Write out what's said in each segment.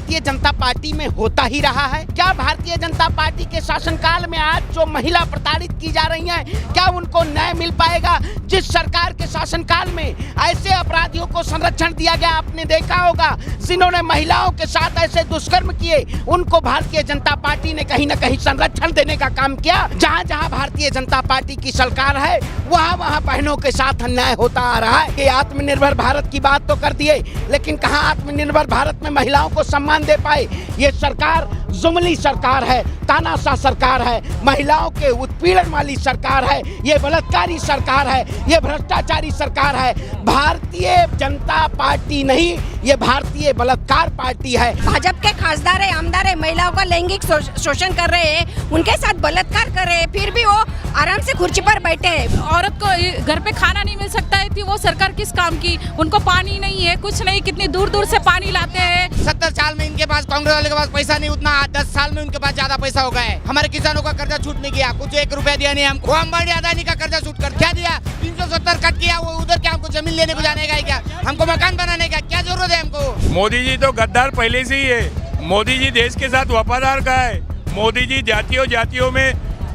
Bharatiya Janata party में होता ही रहा है? क्या भारतीय जनता पार्टी के शासनकाल में आज जो महिला प्रताड़ित की जा रही हैं, क्या उनको न्याय मिल पाएगा? जिस सरकार के शासनकाल में ऐसे अपराधियों को संरक्षण दिया गया, आपने देखा होगा, जिन्होंने महिलाओं के साथ ऐसे दुष्कर्म किए, उनको भारतीय जनता पार्टी ने कहीं न कहीं संरक्षण देने का काम किया। जहां जहां भारतीय जनता पार्टी की सरकार है, वहां वहां बहनों के साथ अन्याय होता आ रहा है। कि आत्मनिर्भर भारत की बात तो कर दिए, लेकिन कहां आत्मनिर्भर भारत में महिलाओं को सम्मान दे पाए? ये सरकार जुमली सरकार है, तानाशाह सरकार है, महिलाओं के उत्पीड़न वाली सरकार है, ये बलात्कारी सरकार है, ये भ्रष्टाचारी सरकार है। भारतीय जनता पार्टी नहीं, ये भारतीय बलात्कार पार्टी है। भाजपा के खासदार है, आमदार है, महिलाओं का लैंगिक शोषण कर रहे हैं, उनके साथ बलात्कार कर रहे हैं, फिर भी वो आराम से कुर्सी पर बैठे हैं। औरत को घर पे खाना नहीं मिल सकता है, वो सरकार किस काम की? उनको पानी नहीं है, कुछ नहीं, कितनी दूर दूर से पानी लाते हैं। 70 साल में इनके पास, कांग्रेस वाले के पास पैसा नहीं, उतना 10 साल में उनके पास ज्यादा पैसा हो गया है। हमारे किसानों का कर्जा छूट नहीं किया, कुछ 1 रुपया दिया नहीं हमको। अंबानी अदानी का कर्जा छूट कर क्या दिया? 370 कट किया, वो उधर क्या हमको जमीन लेने को जाने का? क्या हमको मकान बनाने का क्या जरूरत है हमको? मोदी जी तो गद्दार पहले से ही है। मोदी जी देश के साथ वफादार का है। मोदी जी जातियों में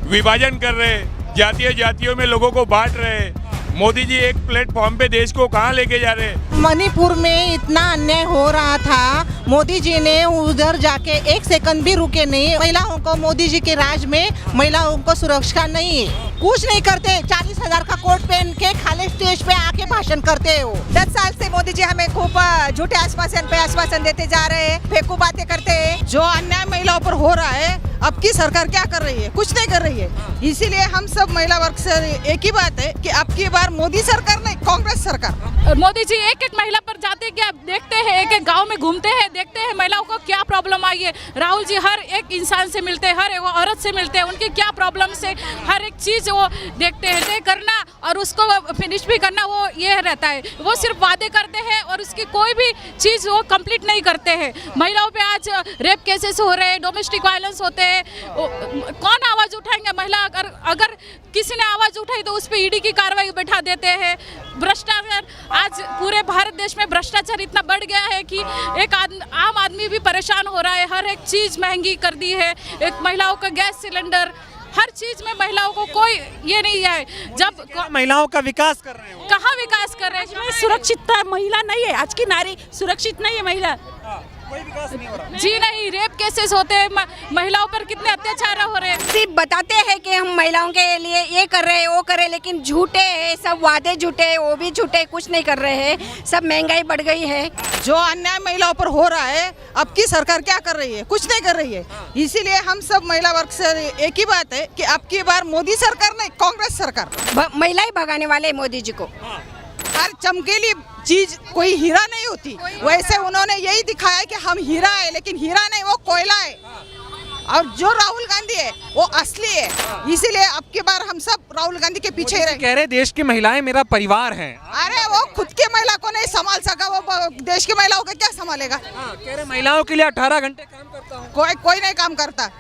विभाजन कर रहे हैं, जातियों में लोगों को बांट रहे हैं। मोदी जी एक प्लेटफॉर्म पे देश को कहाँ लेके जा रहे हैं? मणिपुर में इतना अन्याय हो रहा था, मोदी जी ने उधर जाके 1 सेकंड भी रुके नहीं। महिलाओं को मोदी जी के राज में महिलाओं को सुरक्षा नहीं है, कुछ नहीं करते। 40,000 का कोट पहन के खाली स्टेज पे आके भाषण करते हो। 10 साल से मोदी जी हमें खूब झूठे आश्वासन पे आश्वासन देते जा रहे हैं, फेंकू बातें करते हैं। जो अन्याय महिलाओं पर हो रहा है, अब की सरकार क्या कर रही है? कुछ नहीं कर रही है। इसीलिए हम सब महिला वर्ग से एक ही बात है कि अब की बार मोदी सरकार नहीं, कांग्रेस सरकार। मोदी जी एक एक महिला पर जाते क्या देखते हैं, एक एक गांव में घूमते हैं, देखते हैं महिलाओं को क्या प्रॉब्लम आई है। राहुल जी हर एक इंसान से मिलते हैं, हर एक औरत से मिलते हैं, उनकी क्या प्रॉब्लम से हर एक चीज वो देखते हैं। तय करना और उसको फिनिश भी करना, वो ये रहता है। वो सिर्फ वादे करते हैं और उसकी कोई भी चीज वो कंप्लीट नहीं करते हैं। महिलाओं पे आज रेप केसेस हो रहे हैं, डोमेस्टिक वायलेंस होते हैं। कौन आवाज उठाएंगे? महिला अगर किसी ने आवाज उठाई तो उस पर ईडी की कार्रवाई बैठा देते हैं। भ्रष्टाचार, आज पूरे भारत देश में भ्रष्टाचार इतना बढ़ गया है कि एक आम आदमी भी परेशान हो रहा है। हर एक चीज महंगी कर दी है। एक महिलाओं का गैस सिलेंडर, हर चीज में महिलाओं को कोई ये नहीं है। जब महिलाओं का विकास कर रहे हो, कहाँ विकास कर रहे हैं? सुरक्षितता महिला नहीं है, आज की नारी सुरक्षित नहीं है। महिला कोई विकास नहीं हो रहा। जी नहीं, रेप केसेस होते हैं, महिलाओं पर कितने अत्याचार हो रहे हैं। सिर्फ बताते हैं कि हम महिलाओं के लिए ये कर रहे हैं, वो कर रहे हैं, लेकिन झूठे हैं सब, वादे झूठे, वो भी झूठे, कुछ नहीं कर रहे हैं। सब महंगाई बढ़ गई है। जो अन्याय महिलाओं पर हो रहा है, अब की सरकार क्या कर रही है? कुछ नहीं कर रही है। इसीलिए हम सब महिला वर्ग से एक ही बात है कि अब की बार मोदी सरकार नहीं, कांग्रेस सरकार। महिला ही भगाने वाले हैं मोदी जी को। हर चमकीली चीज कोई हीरा नहीं होती, वैसे उन्होंने यही दिखाया कि हम हीरा है, लेकिन हीरा नहीं, वो कोयला है। और जो राहुल गांधी है वो असली है। इसीलिए अब की बार हम सब राहुल गांधी के पीछे ही रहे। कह रहे देश की महिलाएं मेरा परिवार है। अरे वो खुद के महिला को नहीं संभाल सका, वो देश की महिलाओं को क्या संभालेगा? कह रहे महिलाओं के लिए 18 घंटे काम करता हूँ। कोई नहीं काम करता।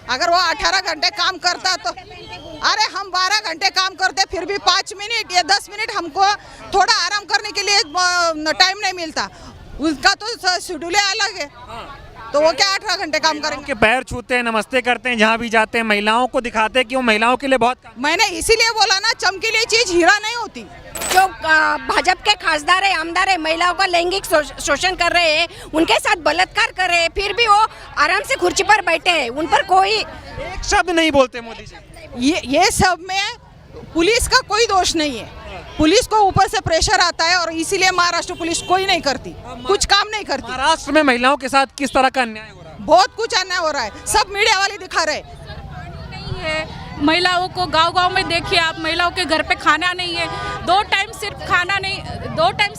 अगर वो 18 घंटे काम करता तो, अरे हम 12 घंटे काम करते, फिर भी 5 मिनट या 10 मिनट हमको थोड़ा आराम करने के लिए टाइम नहीं मिलता। उसका तो शेड्यूल अलग है, तो वो क्या 18 घंटे काम करेंगे? के पैर छूते हैं, नमस्ते करते हैं, जहाँ भी जाते हैं महिलाओं को दिखाते हैं कि वो महिलाओं के लिए बहुत काम। मैंने इसीलिए बोला ना, चमकीली चीज हीरा नहीं होती। जो भाजपा के खासदार है, आमदार है, महिलाओं का लैंगिक शोषण कर रहे हैं, उनके साथ बलात्कार कर रहे हैं, फिर भी वो आराम से कुर्सी पर बैठे हैं। उन पर कोई एक शब्द नहीं बोलते मोदी जी। ये सब में पुलिस का कोई दोष नहीं है। पुलिस को ऊपर से प्रेशर आता है और इसीलिए महाराष्ट्र पुलिस कोई नहीं करती, कुछ काम नहीं करती। महाराष्ट्र में महिलाओं के साथ किस तरह का अन्याय हो रहा है? बहुत कुछ अन्याय हो रहा है, सब मीडिया वाले दिखा रहे हैं। नहीं है, महिलाओं को गांव-गांव में देखिए आप, महिलाओं के घर पे खाना नहीं है। 2 टाइम सिर्फ खाना नहीं, 2 टाइम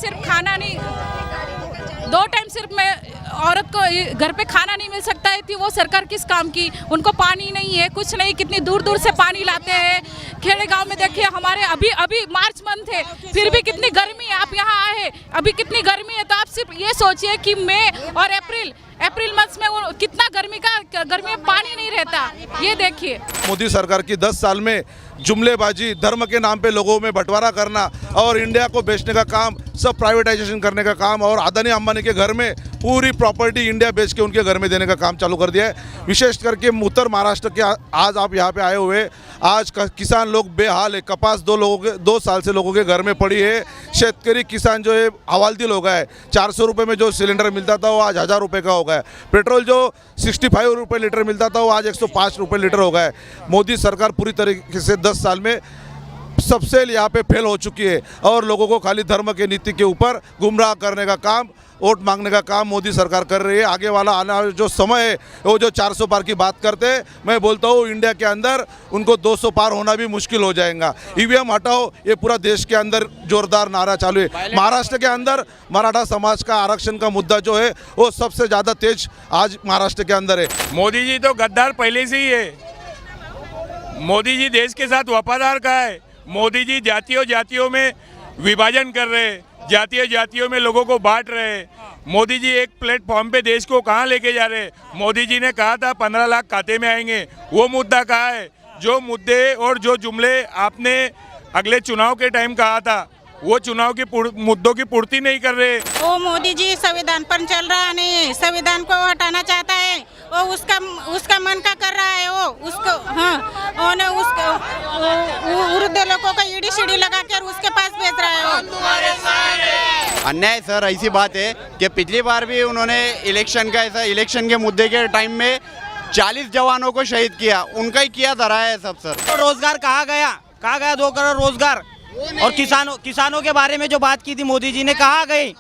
सिर्फ मैं औरत को घर पे खाना नहीं मिल सकता है, वो सरकार किस काम की? उनको पानी नहीं है, कुछ नहीं, कितनी दूर दूर से पानी लाते हैं। खेड़े गांव में देखिए, हमारे अभी मार्च मंथ है, फिर भी कितनी गर्मी है। आप यहाँ आए, अभी कितनी गर्मी है, तो आप सिर्फ ये सोचिए कि मई और अप्रैल मंथ में वो कितना गर्मी में पानी नहीं रहता। ये देखिए, मोदी सरकार की 10 साल में जुमलेबाजी, धर्म के नाम पे लोगों में बंटवारा करना और इंडिया को बेचने का काम, सब प्राइवेटाइजेशन करने का काम, और अदानी अंबानी के घर में पूरी प्रॉपर्टी इंडिया बेच के उनके घर में देने का काम चालू कर दिया है। विशेष करके उत्तर महाराष्ट्र के आज आप यहाँ पे आए हुए, आज किसान लोग बेहाल है। कपास 2 साल से लोगों के घर में पड़ी है। शेतकरी किसान जो है हवालदिल हो गया है। 400 रुपये में जो सिलेंडर मिलता था वो आज 1000 रुपये का हो गया है। पेट्रोल जो 65 रुपये लीटर मिलता था वो आज 105 रुपये लीटर हो गया है। मोदी सरकार पूरी तरीके से 10 साल में सबसे यहाँ पे फेल हो चुकी है और लोगों को खाली धर्म के नीति के ऊपर गुमराह करने का काम, वोट मांगने का काम मोदी सरकार कर रही है। आगे वाला आने वाला जो समय है वो जो 400 पार की बात करते हैं, मैं बोलता हूँ इंडिया के अंदर उनको 200 पार होना भी मुश्किल हो जाएगा। ईवीएम हटाओ, ये पूरा देश के अंदर जोरदार नारा चालू है। महाराष्ट्र के अंदर मराठा समाज का आरक्षण का मुद्दा जो है वो सबसे ज़्यादा तेज आज महाराष्ट्र के अंदर है। मोदी जी तो गद्दार पहले से ही है। मोदी जी देश के साथ वफादार का है। मोदी जी जातियों में विभाजन कर रहे हैं, जातियों में लोगों को बांट रहे हैं। मोदी जी एक प्लेटफॉर्म पे देश को कहाँ लेके जा रहे हैं? मोदी जी ने कहा था 15 लाख खाते में आएंगे, वो मुद्दा कहाँ है? जो मुद्दे और जो जुमले आपने अगले चुनाव के टाइम कहा था वो चुनाव की मुद्दों की पूर्ति नहीं कर रहे। वो मोदी जी संविधान पर चल रहा नहीं है, संविधान को हटाना चाहता है। वो उसका मन का कर रहा है। वो उसको वृद्ध लोगों को ईडी सीडी लगा कर उसके पास भेज रहा है। अन्याय सर, ऐसी बात है कि पिछली बार भी उन्होंने इलेक्शन के मुद्दे के टाइम में 40 जवानों को शहीद किया, उनका ही किया धरा है सब सर। तो रोजगार कहाँ गया 2 करोड़ रोजगार? और किसानों के बारे में जो बात की थी मोदी जी ने, कहाँ गए?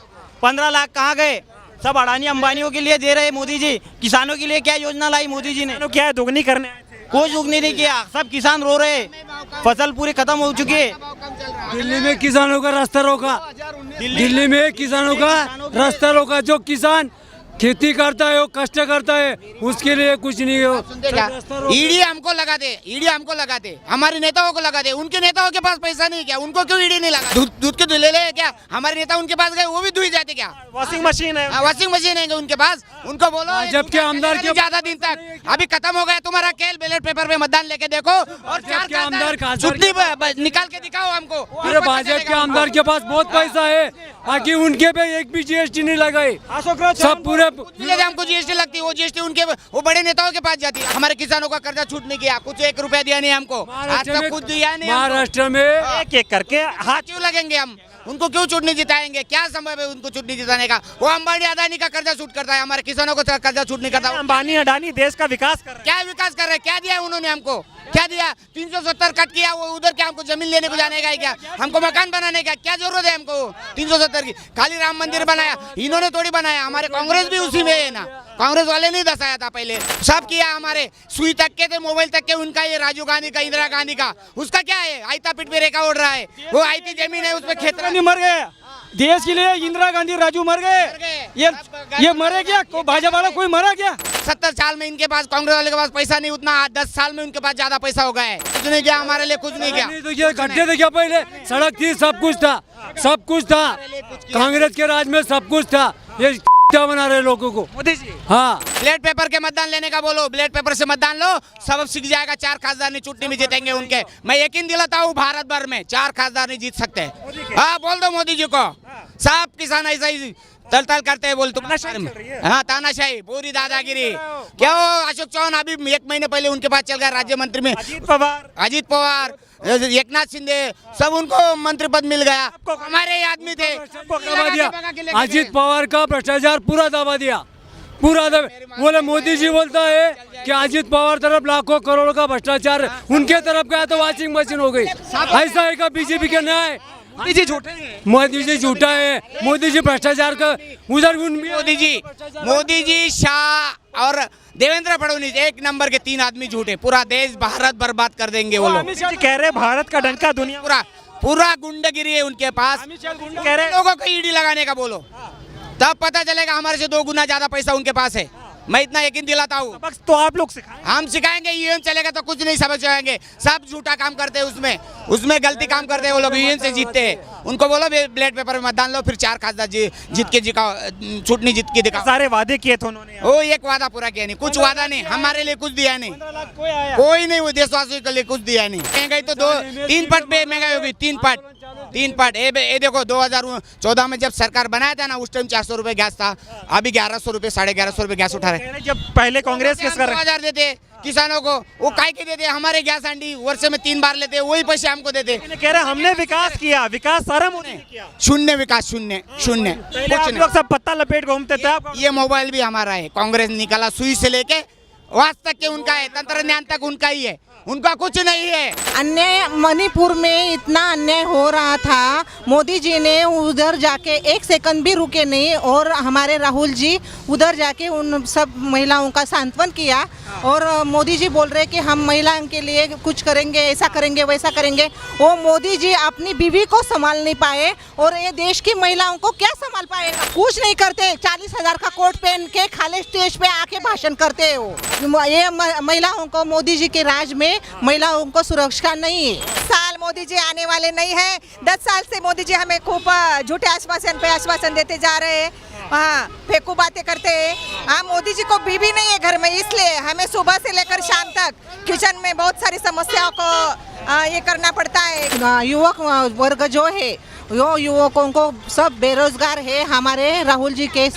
15 लाख कहाँ गए? सब अडानी अंबानियों के लिए दे रहे मोदी जी। किसानों के लिए क्या योजना लाई मोदी जी ने? क्या है, दुगनी करने आए थे? कोई दुगनी नहीं किया, सब किसान रो रहे, फसल पूरी खत्म हो चुकी है। दिल्ली में किसानों का रास्ता रोका, दिल्ली में किसानों का रास्ता रोका। जो किसान खेती करता है, वो कष्ट करता है, उसके लिए कुछ नहीं हो। ईडी हमको लगा दे, हमारे नेताओं को लगा दे। उनके नेताओं के पास पैसा नहीं क्या? उनको क्यों ईडी नहीं लगा? दूध के धुले ले क्या? हमारे नेता उनके पास गए, वो भी धुई जाते क्या? वॉशिंग मशीन है उनके पास। उनको बोलो जबकि आमदार के ज्यादा दिन तक अभी खत्म हो गया तुम्हारा खेल। बैलेट पेपर पे मतदान लेके देखो और 4 आमदार निकाल के दिखाओ हमको। अरे भाजपा के आमदार के पास बहुत पैसा है, बाकी उनके पे एक भी जीएसटी नहीं लगाई। सब पूरे हमको जीएसटी लगती है, वो जीएसटी उनके वो बड़े नेताओं के पास जाती है। हमारे किसानों का कर्जा छूट नहीं किया, कुछ 1 रुपया दिया नहीं हमको, आज तक कुछ दिया नहीं। महाराष्ट्र में एक करके हाथ क्यों लगेंगे हम? उनको क्यों चुटनी जिताएंगे? क्या संभव है उनको चुटनी जिताने का? वो अंबानी अदानी का कर्जा छूट करता है, हमारे किसानों को कर्जा छूट नहीं करता। अंबानी अडानी देश का विकास कर रहे हैं। क्या विकास कर रहे हैं? क्या दिया उन्होंने हमको? क्या दिया? 370 कट किया, वो उधर क्या हमको जमीन लेने को जाने का है क्या? हमको मकान बनाने का क्या जरूरत है हमको? 370 की खाली राम मंदिर बनाया, इन्होंने थोड़ी बनाया। हमारे कांग्रेस भी उसी में है ना, कांग्रेस वाले नहीं दसाया था पहले, सब किया। हमारे सुई तक के थे, मोबाइल तक के उनका, ये राजीव गांधी का, इंदिरा गांधी का, उसका क्या है? आयता पीठ पे रेखा उड़ रहा है, वो आयती जमीन है, उसमें खेत मर गए देश के लिए। इंदिरा गांधी राजू मर गए, ये मरे क्या? भाजपा वाला कोई मरा क्या? 70 साल में इनके पास, कांग्रेस वाले के पास पैसा नहीं उतना, 10 साल में उनके पास ज्यादा पैसा हो गया है। कुछ नहीं किया हमारे लिए, कुछ नहीं किया। तो ये गड्ढे थे क्या? पहले सड़क थी, सब कुछ था। कांग्रेस के राज में सब कुछ था। ये क्या बना रहे लोगों को मोदी जी? हाँ, ब्लेड पेपर के मतदान लेने का बोलो, ब्लेड पेपर से मतदान लो, सब सीख जाएगा। 4 खासदार नहीं चुटनी में जीतेंगे उनके। मैं यकीन दिलाता हूँ भारत भर में 4 खासदार नहीं जीत सकते। हाँ, बोल दो मोदी जी को, सब किसान ऐसा ही तल करते हैं। बोल तुम हाँ, तानाशाही, पूरी दादागिरी। क्या अशोक चौहान अभी 1 महीने पहले उनके पास चल गया राज्य मंत्री में। अजीत पवार, एकनाथ शिंदे, सब उनको मंत्री पद मिल गया। हमारे आदमी थे। अजीत पवार का भ्रष्टाचार पूरा दबा दिया, बोले मोदी जी बोलता है कि अजीत पवार तरफ लाखों करोड़ों का भ्रष्टाचार, उनके तरफ गया तो वॉशिंग मशीन हो गई। ऐसा है का बीजेपी के न्याय? मोदी जी झूठे हैं, मोदी जी झूठा है, मोदी जी भ्रष्टाचार का उधर। मोदी जी, शाह और देवेंद्र फडणवीस 1 नंबर के 3 आदमी झूठे। पूरा देश भारत बर्बाद कर देंगे वो लोग। कह रहे भारत का डंका दुनिया पूरा गुंडागिरी है उनके पास। कह रहे लोगों को ईडी लगाने का बोलो, तब पता चलेगा हमारे से 2 गुना ज्यादा पैसा उनके पास है। मैं इतना यकीन दिलाता हूँ। तो आप लोग सिखाएं? हम सिखाएंगे। ईवीएम चलेगा तो कुछ नहीं समझ जाएंगे। सब झूठा काम करते हैं, उसमें गलती काम करते हैं वो लोग। ईवीएम से जीतते हैं। उनको बोलो ब्लेड पेपर में मतदान लो, फिर 4 खासदार जीत के दिखाओ, छूटनी जीत के दिखाओ। सारे वादे किए थे उन्होंने, वो एक वादा पूरा किया नहीं, कुछ वादा नहीं। हमारे लिए कुछ दिया नहीं, कोई नहीं। वो देशवासियों के लिए कुछ दिया नहीं। महंगाई तो 3 पट पे महंगाई होगी, 3 पट। 3 पार्ट ये देखो 2014 में जब सरकार बनाया था ना, उस टाइम 400 रुपए गैस था, अभी 1100 रुपए 1150 रुपए गैस उठा रहे। जब पहले कांग्रेस के कर 2000 देते किसानों को, वो काय के देते, हमारे गैस आंटी वर्ष में 3 बार लेते, वही पैसे हमको देते। कह रहे हमने विकास किया, विकास सारा मोदी ने किया। शून्य विकास, शून्य शून्य पहले आप कुछ लोग सब पत्ता लपेट घूमते थे। ये मोबाइल भी हमारा है, कांग्रेस निकाला, सुई से लेके वास तक के उनका है, तंत्रज्ञान तक उनका ही है, उनका कुछ नहीं है। अन्याय मणिपुर में इतना अन्याय हो रहा था, मोदी जी ने उधर जाके 1 सेकंड भी रुके नहीं और हमारे राहुल जी उधर जाके उन सब महिलाओं का सांत्वन किया। और मोदी जी बोल रहे कि हम महिलाओं के लिए कुछ करेंगे, ऐसा करेंगे वैसा करेंगे। वो मोदी जी अपनी बीवी को संभाल नहीं पाए और ये देश की महिलाओं को क्या संभाल पाएगा? कुछ नहीं करते, 40,000 का कोट पहन के खाली स्टेज पे आके भाषण करते हैं वो। ये महिलाओं को, मोदी जी के राज में महिलाओं को सुरक्षा नहीं है। साल मोदी जी आने वाले नहीं है। 10 साल से मोदी जी हमें खूब झूठे आश्वासन पे आश्वासन देते जा रहे हैं, हाँ फेंकू बातें करते हैं। हाँ, मोदी जी को बीवी नहीं है घर में, इसलिए हमें सुबह से लेकर शाम तक किचन में बहुत सारी समस्याओं को ये करना पड़ता है। युवक वर्ग जो है, यो युवकों को सब बेरोजगार है। हमारे राहुल जी के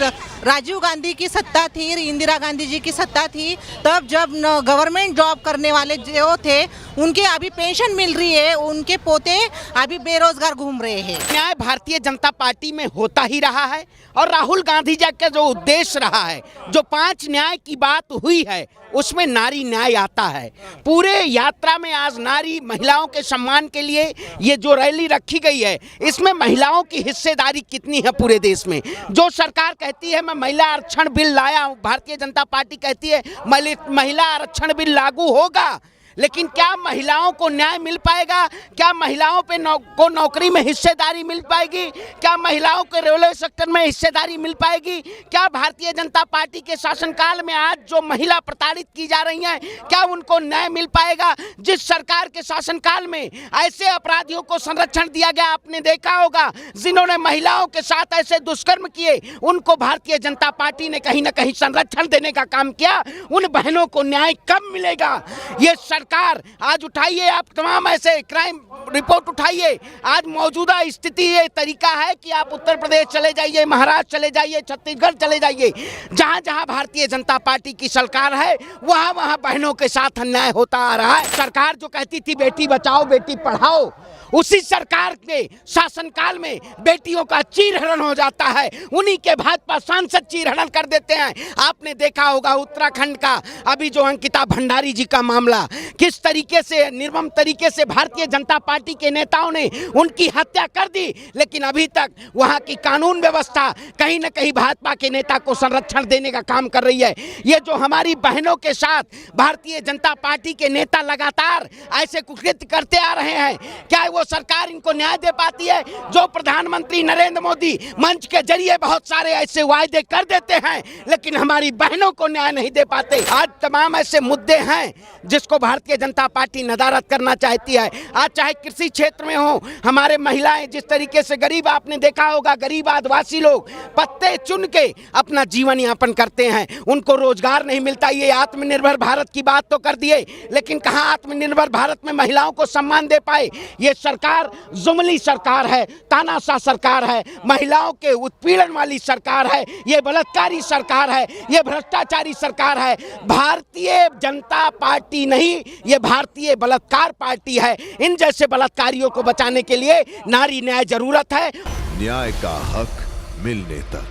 राजीव गांधी की सत्ता थी, इंदिरा गांधी जी की सत्ता थी, तब जब गवर्नमेंट जॉब करने वाले जो थे उनके अभी पेंशन मिल रही है, उनके पोते अभी बेरोजगार घूम रहे हैं। न्याय भारतीय जनता पार्टी में होता ही रहा है और राहुल गांधी जी का जो उद्देश्य रहा है, जो 5 न्याय की बात हुई है, उसमें नारी न्याय आता है। पूरे यात्रा में आज नारी महिलाओं के सम्मान के लिए ये जो रैली रखी गई है, इसमें महिलाओं की हिस्सेदारी कितनी है पूरे देश में। जो सरकार कहती है मैं महिला आरक्षण बिल लाया हूँ, भारतीय जनता पार्टी कहती है महिला आरक्षण बिल लागू होगा, लेकिन क्या महिलाओं को न्याय मिल पाएगा? क्या महिलाओं पे को नौकरी में हिस्सेदारी मिल पाएगी? क्या महिलाओं को रेलवे सेक्टर में हिस्सेदारी मिल पाएगी? क्या भारतीय जनता पार्टी के शासनकाल में आज जो महिला प्रताड़ित की जा रही हैं, क्या उनको न्याय मिल पाएगा? जिस सरकार के शासनकाल में ऐसे अपराधियों को संरक्षण दिया गया, आपने देखा होगा, जिन्होंने महिलाओं के साथ ऐसे दुष्कर्म किए, उनको भारतीय जनता पार्टी ने कहीं ना कहीं संरक्षण देने का काम किया। उन बहनों को न्याय कब मिलेगा? ये सरकार आज उठाइए, आप तमाम ऐसे क्राइम रिपोर्ट उठाइए। आज मौजूदा स्थिति ये तरीका है कि आप उत्तर प्रदेश चले जाइए, महाराष्ट्र चले जाइए, छत्तीसगढ़ चले जाइए, जहां जहां भारतीय जनता पार्टी की सरकार है, वहां वहां बहनों के साथ अन्याय होता आ रहा है। सरकार जो कहती थी बेटी बचाओ बेटी पढ़ाओ, उसी सरकार के शासनकाल में बेटियों का चीरहरण हो जाता है, उन्हीं के भाजपा सांसद चीरहरण कर देते हैं। आपने देखा होगा उत्तराखंड का अभी जो अंकिता भंडारी जी का मामला, किस तरीके से निर्मम तरीके से भारतीय जनता पार्टी के नेताओं ने उनकी हत्या कर दी, लेकिन अभी तक वहां की कानून व्यवस्था कहीं न कहीं भाजपा के नेता को संरक्षण देने का काम कर रही है। ये जो हमारी बहनों के साथ भारतीय जनता पार्टी के नेता लगातार ऐसे कुकृत्य करते आ रहे हैं, क्या वो सरकार इनको न्याय दे पाती है? जो प्रधानमंत्री नरेंद्र मोदी मंच के जरिए बहुत सारे ऐसे वायदे कर देते हैं, लेकिन हमारी बहनों को न्याय नहीं दे पाते। आज तमाम ऐसे मुद्दे हैं जिसको भारतीय जनता पार्टी नदारद करना चाहती है। आज चाहे कृषि क्षेत्र में हो, हमारे महिलाएं जिस तरीके से गरीब, आपने देखा होगा गरीब आदिवासी लोग पत्ते चुन के अपना जीवन यापन करते हैं, उनको रोजगार नहीं मिलता। ये आत्मनिर्भर भारत की बात तो कर दिए, लेकिन कहाँ आत्मनिर्भर भारत में महिलाओं को सम्मान दे पाए? ये सरकार जुमली सरकार है, तानाशाह सरकार है, महिलाओं के उत्पीड़न वाली सरकार है, ये बलात्कारी सरकार है, ये भ्रष्टाचारी सरकार है। भारतीय जनता पार्टी नहीं, ये भारतीय बलात्कार पार्टी है। इन जैसे बलात्कारियों को बचाने के लिए नारी न्याय जरूरत है। न्याय का हक मिलने तक।